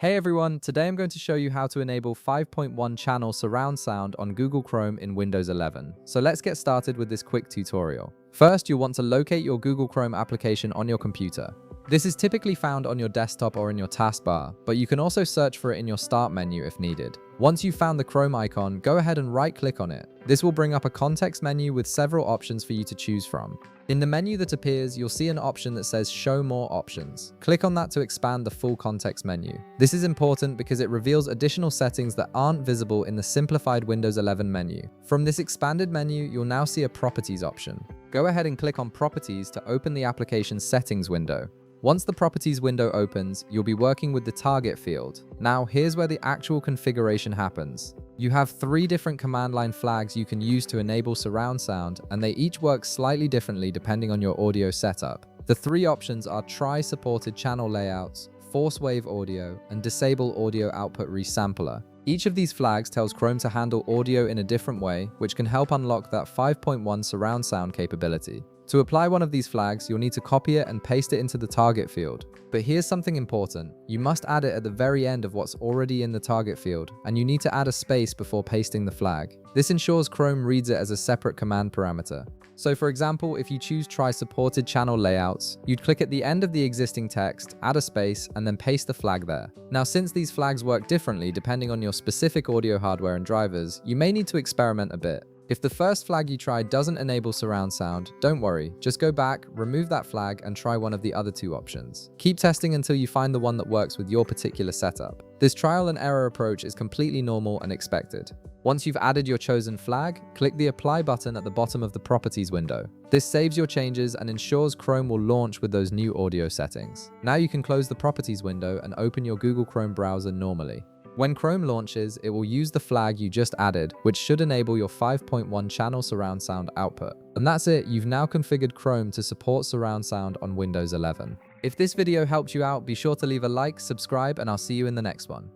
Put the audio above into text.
Hey everyone, today I'm going to show you how to enable 5.1 channel surround sound on Google Chrome in Windows 11. So let's get started with this quick tutorial. First, you'll want to locate your Google Chrome application on your computer. This is typically found on your desktop or in your taskbar, but you can also search for it in your Start menu if needed. Once you've found the Chrome icon, go ahead and right-click on it. This will bring up a context menu with several options for you to choose from. In the menu that appears, you'll see an option that says Show More Options. Click on that to expand the full context menu. This is important because it reveals additional settings that aren't visible in the simplified Windows 11 menu. From this expanded menu, you'll now see a Properties option. Go ahead and click on Properties to open the application's settings window. Once the Properties window opens, you'll be working with the Target field. Now, here's where the actual configuration happens. You have 3 different command line flags you can use to enable surround sound, and they each work slightly differently depending on your audio setup. The 3 options are Try Supported Channel Layouts, Force Wave Audio, and Disable Audio Output Resampler. Each of these flags tells Chrome to handle audio in a different way, which can help unlock that 5.1 surround sound capability. To apply one of these flags, you'll need to copy it and paste it into the target field. But here's something important. You must add it at the very end of what's already in the target field, and you need to add a space before pasting the flag. This ensures Chrome reads it as a separate command parameter. So for example, if you choose Try Supported Channel Layouts, you'd click at the end of the existing text, add a space, and then paste the flag there. Now, since these flags work differently depending on your specific audio hardware and drivers, you may need to experiment a bit. If the first flag you try doesn't enable surround sound, don't worry. Just go back, remove that flag, and try one of the other 2 options. Keep testing until you find the one that works with your particular setup. This trial and error approach is completely normal and expected. Once you've added your chosen flag, click the Apply button at the bottom of the Properties window. This saves your changes and ensures Chrome will launch with those new audio settings. Now you can close the Properties window and open your Google Chrome browser normally. When Chrome launches, it will use the flag you just added, which should enable your 5.1 channel surround sound output. And that's it, you've now configured Chrome to support surround sound on Windows 11. If this video helped you out, be sure to leave a like, subscribe, and I'll see you in the next one.